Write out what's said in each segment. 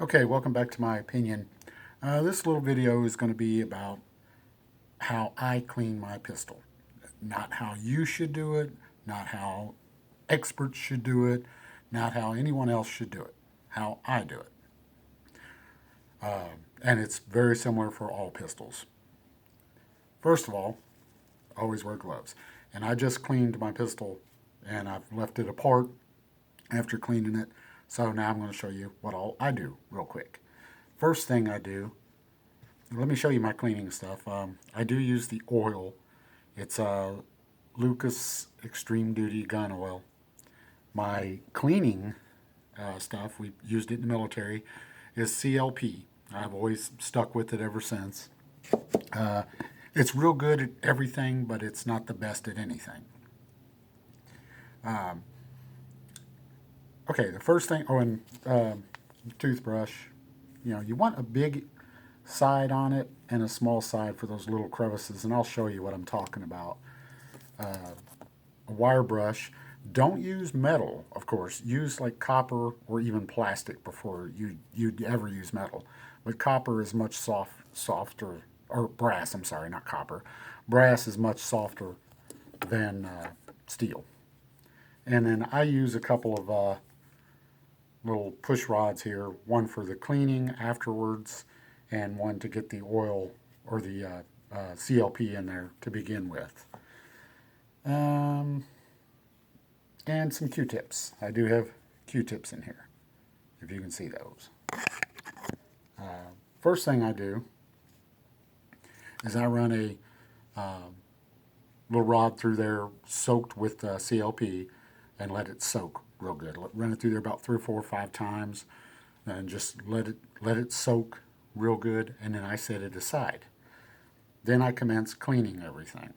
Okay, welcome back to my opinion. This little video is going to be about how I clean my pistol. Not how you should do it, not how experts should do it, not how anyone else should do it. How I do it. And it's very similar for all pistols. First of all, always wear gloves. And I just cleaned my pistol and I've left it apart after cleaning it. So now I'm going to show you what all I do real quick. First thing I do, let me show you my cleaning stuff. I do use the oil. It's Lucas Extreme Duty Gun Oil. My cleaning stuff, we used it in the military, is CLP. I've always stuck with it ever since. Uh, it's real good at everything, but it's not the best at anything. Um, okay, the first thing, and toothbrush. You want a big side on it and a small side for those little crevices, and I'll show you what I'm talking about. A wire brush. Don't use metal, of course. Use like copper or even plastic before you'd ever use metal. But copper is much softer, or brass. I'm sorry, not copper. Brass is much softer than steel. And then I use a couple of little push rods here. One for the cleaning afterwards, and one to get the oil or the CLP in there to begin with. Um, and some Q-tips. I do have Q-tips in here, if you can see those. First thing I do is I run a little rod through there soaked with CLP and let it soak real good. Run it through there about 3 or 4 or 5 times and just let it soak real good, and then I set it aside. Then I commence cleaning everything.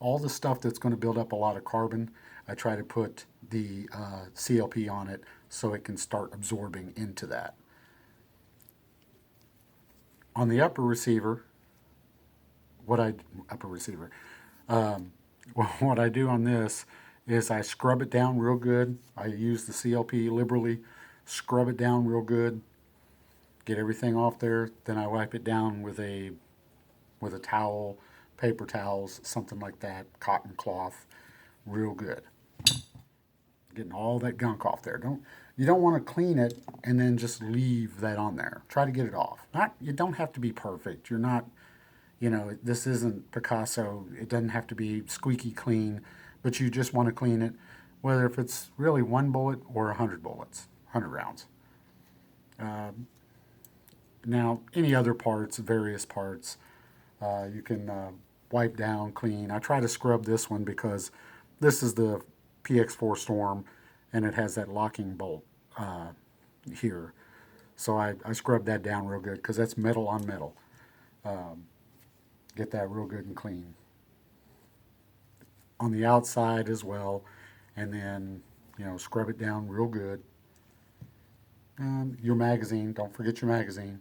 All the stuff that's going to build up a lot of carbon, I try to put the CLP on it so it can start absorbing into that. On the upper receiver, what I upper receiver, what I do on this is I scrub it down real good. I use the CLP liberally, scrub it down real good, get everything off there. Then I wipe it down with a towel, paper towels, something like that, cotton cloth, real good. Getting all that gunk off there. You don't want to clean it and then just leave that on there. Try to get it off. Not You don't have to be perfect. You're not, this isn't Picasso. It doesn't have to be squeaky clean, but you just want to clean it, whether if it's really one bullet or 100 bullets, 100 rounds. Now, any other parts, various parts, you can wipe down, clean. I try to scrub this one because this is the PX4 Storm, and it has that locking bolt here. So I scrub that down real good because that's metal on metal. Get that real good and clean. On the outside as well, and then, scrub it down real good. Your magazine, don't forget your magazine.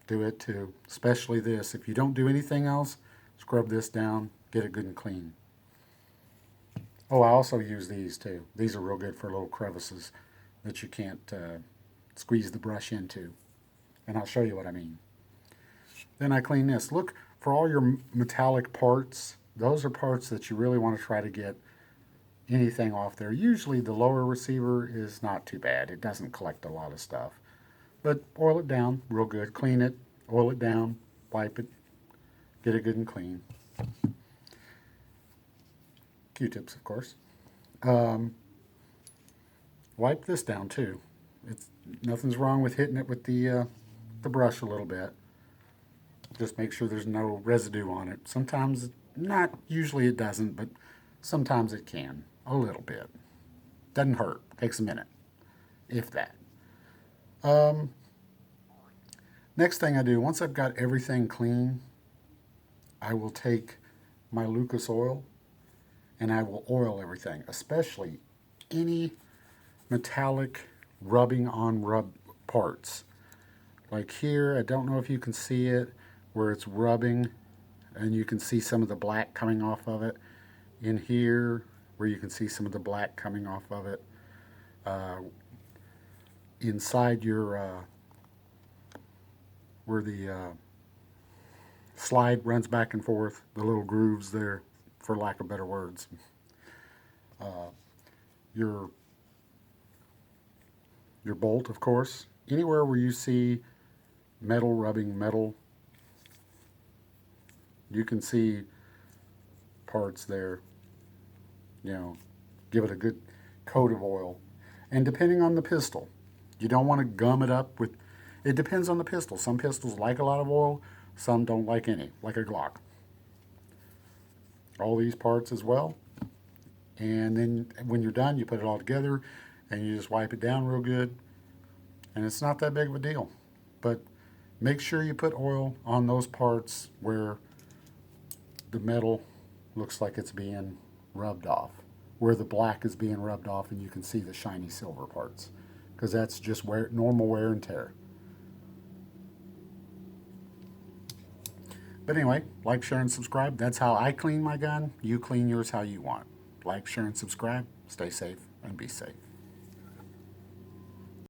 Do it too, especially this. If you don't do anything else, scrub this down, get it good and clean. Oh, I also use these too. These are real good for little crevices that you can't squeeze the brush into. And I'll show you what I mean. Then I clean this. Look, for all your metallic parts, those are parts that you really want to try to get anything off there. Usually the lower receiver is not too bad. It doesn't collect a lot of stuff. But oil it down real good. Clean it, oil it down, wipe it, get it good and clean. Q-tips, of course. Um, Wipe this down too. It's Nothing's wrong with hitting it with the brush a little bit. Just make sure there's no residue on it. Sometimes, not usually it doesn't, but sometimes it can a little bit. Doesn't hurt. Takes a minute, if that. Um, Next thing I do, once I've got everything clean, I will take my Lucas oil and I will oil everything, especially any metallic rubbing on rub parts. Like here, I don't know if you can see it, where it's rubbing and you can see some of the black coming off of it. In here, where you can see some of the black coming off of it. Uh, inside your where the slide runs back and forth, the little grooves there, for lack of better words. Your your bolt, of course. Anywhere where you see metal rubbing metal, you can see parts there. You know, give it a good coat of oil. And depending on the pistol, you don't want to gum it up with. It depends on the pistol. Some pistols like a lot of oil, some don't like any, like a Glock. All these parts as well. And then when you're done, you put it all together and you just wipe it down real good. And it's not that big of a deal. But make sure you put oil on those parts where the metal looks like it's being rubbed off, where the black is being rubbed off and you can see the shiny silver parts, because that's just normal wear and tear. But anyway, like, share, and subscribe. That's how I clean my gun. You clean yours how you want. Like, share, and subscribe. Stay safe and be safe.